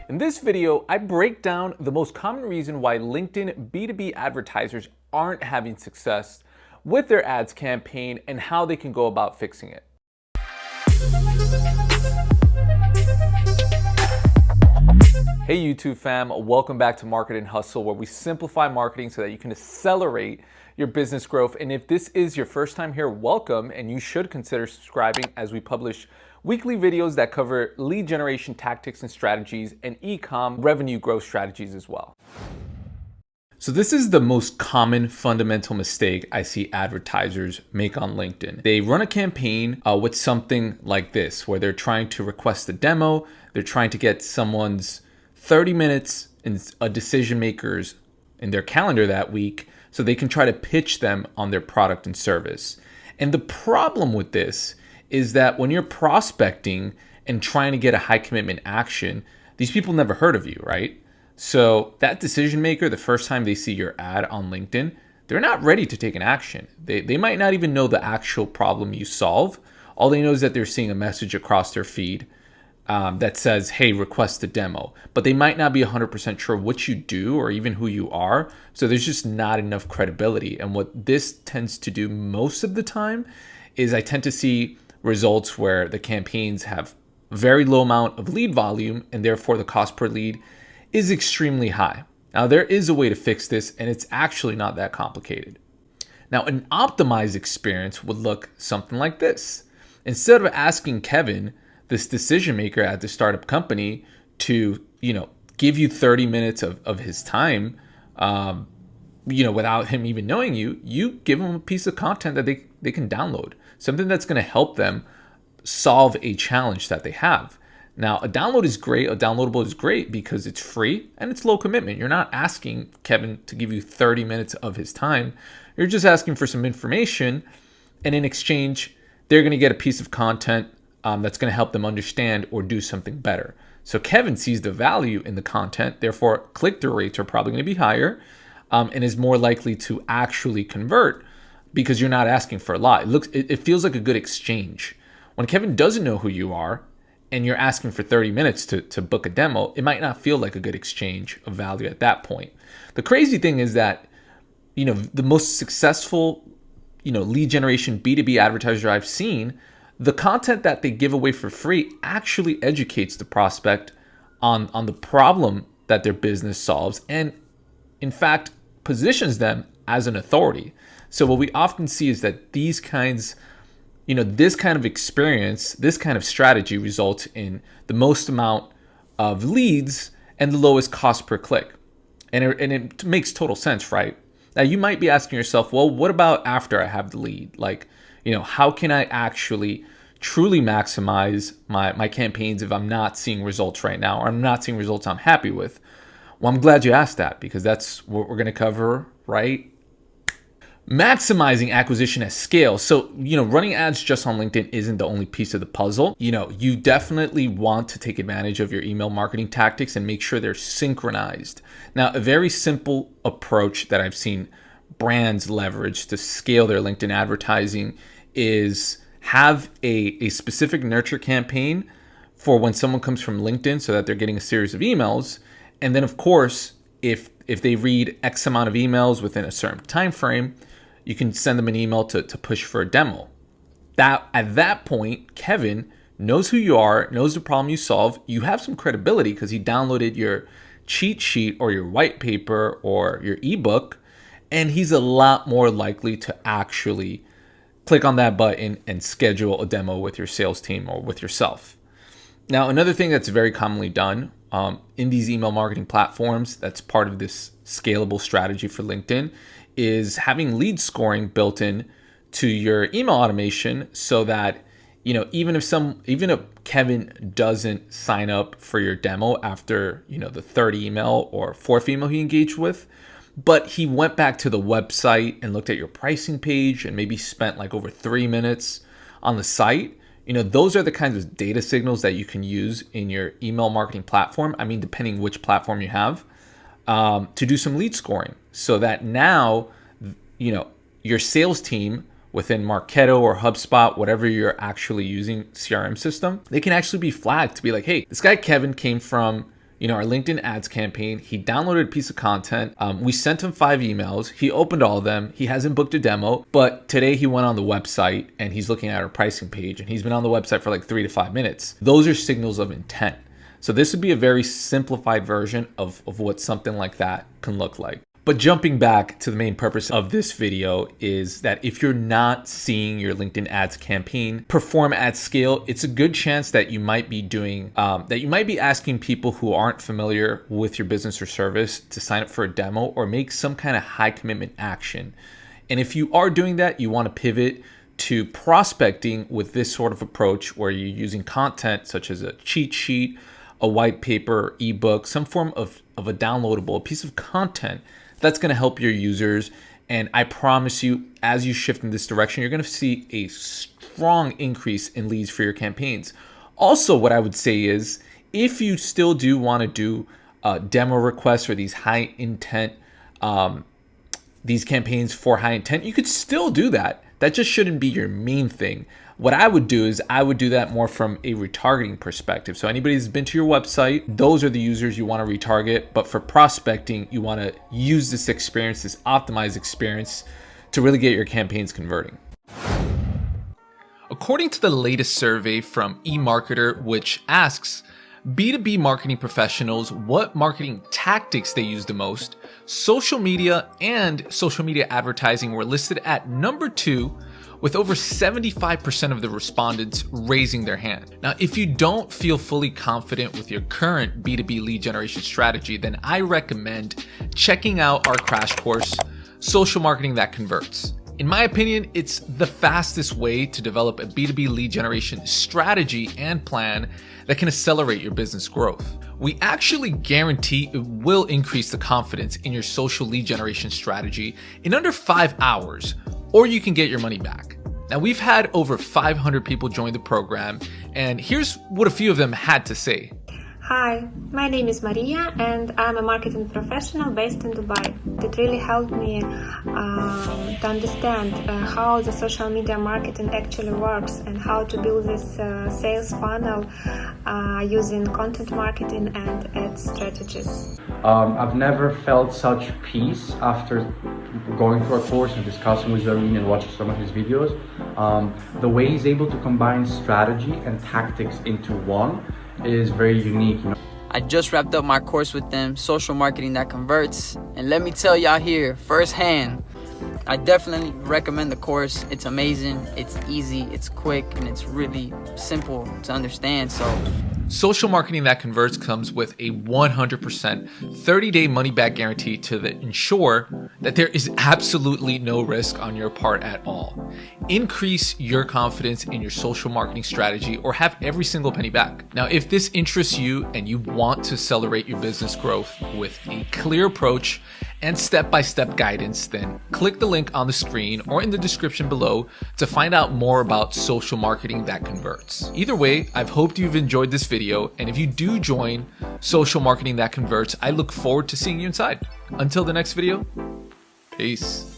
In this video, I break down the most common reason why LinkedIn B2B advertisers aren't having success with their ads campaign and how they can go about fixing it. Hey YouTube fam, welcome back to Market and Hustle, where we simplify marketing so that you can accelerate your business growth. And if this is your first time here, welcome, and you should consider subscribing as we publish weekly videos that cover lead generation tactics and strategies and e-com revenue growth strategies as well. So this is the most common fundamental mistake I see advertisers make on LinkedIn. They run a campaign with something like this, where they're trying to request a demo, they're trying to get someone's 30 minutes in a decision maker's in their calendar that week so they can try to pitch them on their product and service. And the problem with this is that when you're prospecting and trying to get a high commitment action, these people never heard of you, right? So that decision maker, the first time they see your ad on LinkedIn, they're not ready to take an action. They might not even know the actual problem you solve. All they know is that they're seeing a message across their feed that says, hey, request a demo. But they might not be 100% sure what you do or even who you are. So there's just not enough credibility. And what this tends to do most of the time is I tend to see results where the campaigns have very low amount of lead volume and therefore the cost per lead is extremely high. Now there is a way to fix this, and it's actually not that complicated. Now an optimized experience would look something like this. Instead of asking Kevin, this decision maker at the startup company, to give you 30 minutes of his time, without him even knowing you, you give him a piece of content that they can download, something that's going to help them solve a challenge that they have. Now, a download is great. A downloadable is great because it's free and it's low commitment. You're not asking Kevin to give you 30 minutes of his time. You're just asking for some information, and in exchange, they're going to get a piece of content that's going to help them understand or do something better. So Kevin sees the value in the content, therefore click-through rates are probably going to be higher, and is more likely to actually convert because you're not asking for a lot. It feels like a good exchange. When Kevin doesn't know who you are and you're asking for 30 minutes to book a demo, it might not feel like a good exchange of value at that point. The crazy thing is that, the most successful, lead generation B2B advertiser I've seen, the content that they give away for free actually educates the prospect on the problem that their business solves, and in fact positions them as an authority. So what we often see is that these kinds, this kind of experience, this kind of strategy results in the most amount of leads and the lowest cost per click. And it makes total sense, right? Now you might be asking yourself, well, what about after I have the lead? Like, how can I actually truly maximize my campaigns if I'm not seeing results right now, or I'm not seeing results I'm happy with? Well, I'm glad you asked that, because that's what we're going to cover, right? Maximizing acquisition at scale. So, running ads just on LinkedIn isn't the only piece of the puzzle. You definitely want to take advantage of your email marketing tactics and make sure they're synchronized. Now, a very simple approach that I've seen brands leverage to scale their LinkedIn advertising is have a specific nurture campaign for when someone comes from LinkedIn, so that they're getting a series of emails. And then, of course, if they read X amount of emails within a certain time frame, you can send them an email to push for a demo. That at that point, Kevin knows who you are, knows the problem you solve. You have some credibility because he downloaded your cheat sheet or your white paper or your ebook, and he's a lot more likely to actually click on that button and schedule a demo with your sales team or with yourself. Now, another thing that's very commonly done in these email marketing platforms, that's part of this scalable strategy for LinkedIn, is having lead scoring built in to your email automation, so that even if Kevin doesn't sign up for your demo after the third email or fourth email he engaged with, but he went back to the website and looked at your pricing page and maybe spent like over 3 minutes on the site, those are the kinds of data signals that you can use in your email marketing platform. I mean, depending which platform you have, to do some lead scoring, so that now, your sales team within Marketo or HubSpot, whatever you're actually using CRM system, they can actually be flagged to be like, hey, this guy Kevin came from our LinkedIn ads campaign. He downloaded a piece of content. We sent him 5 emails. He opened all of them. He hasn't booked a demo, but today he went on the website and he's looking at our pricing page, and he's been on the website for like 3 to 5 minutes. Those are signals of intent. So this would be a very simplified version of what something like that can look like. But jumping back to the main purpose of this video is that if you're not seeing your LinkedIn ads campaign perform at scale, it's a good chance that you might be asking people who aren't familiar with your business or service to sign up for a demo or make some kind of high commitment action. And if you are doing that, you want to pivot to prospecting with this sort of approach where you're using content such as a cheat sheet, a white paper, ebook, some form of a downloadable, a piece of content that's going to help your users. And I promise you, as you shift in this direction, you're going to see a strong increase in leads for your campaigns. Also, what I would say is, if you still do want to do demo requests or these high intent, these campaigns for high intent, you could still do that. That just shouldn't be your main thing. What I would do is I would do that more from a retargeting perspective. So anybody who's been to your website, those are the users you want to retarget. But for prospecting, you want to use this experience, this optimized experience, to really get your campaigns converting. According to the latest survey from eMarketer, which asks B2B marketing professionals what marketing tactics they use the most, social media and social media advertising were listed at number 2, with over 75% of the respondents raising their hand. Now, if you don't feel fully confident with your current B2B lead generation strategy, then I recommend checking out our crash course, Social Marketing That Converts. In my opinion, it's the fastest way to develop a B2B lead generation strategy and plan that can accelerate your business growth. We actually guarantee it will increase the confidence in your social lead generation strategy in under 5 hours, or you can get your money back. Now, we've had over 500 people join the program, and here's what a few of them had to say. Hi, my name is Maria and I'm a marketing professional based in Dubai. It really helped me to understand how the social media marketing actually works and how to build this sales funnel using content marketing and ad strategies. I've never felt such peace after going through a course and discussing with Zaryn and watching some of his videos. The way he's able to combine strategy and tactics into one is very unique. I just wrapped up my course with them, Social Marketing That Converts, and let me tell y'all here firsthand, I definitely recommend the course. It's amazing, it's easy, it's quick, and it's really simple to understand. Social Marketing That Converts comes with a 100% 30-day money-back guarantee to ensure that there is absolutely no risk on your part at all. Increase your confidence in your social marketing strategy or have every single penny back. Now, if this interests you and you want to accelerate your business growth with a clear approach and step-by-step guidance, then click the link on the screen or in the description below to find out more about Social Marketing That Converts. Either way, I've hoped you've enjoyed this video, and if you do join Social Marketing That Converts, I look forward to seeing you inside. Until the next video, peace.